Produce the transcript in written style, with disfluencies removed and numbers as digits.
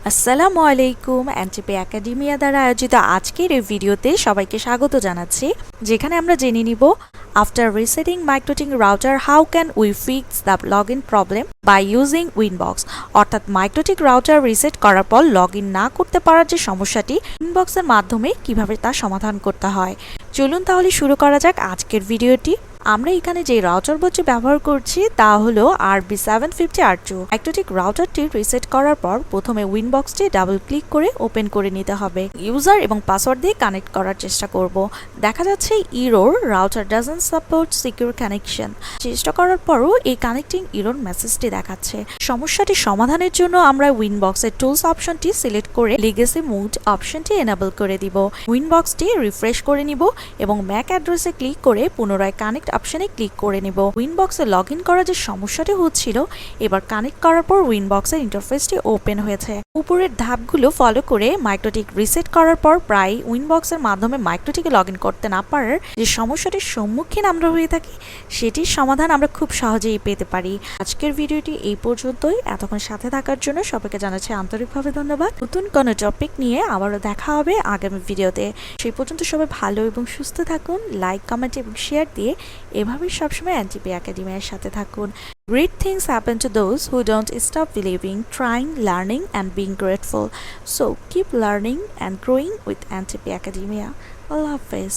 আসসালামু আলাইকুম। NTP academia দ্বারা আয়োজিত আজকের এই ভিডিওতে সবাইকে স্বাগত জানাচ্ছি, যেখানে আমরা জেনে নিব after resetting MikroTik router how can we fix the login problem by using Winbox. অর্থাৎ MikroTik রাউটার রিসেট করার পর লগইন না করতে পারার যে সমস্যাটি উইনবক্সের মাধ্যমে কিভাবে তা সমাধান করতে হয়। চলুন তাহলে শুরু করা যাক আজকের ভিডিওটি। আমরা এখানে যে রাউটার বোর্ডটি ব্যবহার করছি তা হলো RB750R2। MikroTik রাউটারটি রিসেট করার পর প্রথমে উইনবক্সটি ডাবল ক্লিক করে ওপেন করে নিতে হবে। ইউজার এবং পাসওয়ার্ড দিয়ে কানেক্ট করার চেষ্টা করব। দেখা যাচ্ছে error router doesn't support secure connection. চেষ্টা করার পরও এই কানেক্টিং ইরোর মেসেজটি দেখাচ্ছে। সমস্যাটি সমাধানের জন্য আমরা উইনবক্সের টুলস অপশনটি সিলেক্ট করে লিগেসি মোড অপশনটি এনেবল করে দিব। উইনবক্সটি রিফ্রেশ করে নিব এবং ম্যাক অ্যাড্রেসে ক্লিক করে পুনরায় কানেক্ট অপশনে ক্লিক করে নেব। উইনবক্সে লগইন করার যে সমস্যাটি হচ্ছিল, এবার কানেক্ট করার পর উইনবক্সের ইন্টারফেসটি ওপেন হয়েছে। উপরের ধাপগুলো ফলো করে MikroTik রিসেট করার পর প্রায় উইনবক্সের মাধ্যমে MikroTik-এ লগইন করতে না পারার যে সমস্যাটির সম্মুখীন আমরা হয়ে থাকি, সেটির সমাধান আমরা খুব সহজেই পেতে পারি। আজকের ভিডিওটি এই পর্যন্তই। এতক্ষণ সাথে থাকার জন্য সবাইকে জানাচ্ছি আন্তরিকভাবে ধন্যবাদ। নতুন কোনো টপিক নিয়ে আবারও দেখা হবে আগামী ভিডিওতে। সেই পর্যন্ত সবাই ভালো এবং সুস্থ থাকুন। লাইক, কমেন্ট এবং শেয়ার দিয়ে এভাবেই সবসময় এনটিপি একাডেমিয়ার সাথে থাকুন। Great things happen to those who don't stop believing, trying, learning and being grateful. So keep learning and growing with NTP Academia. Allah Hafiz.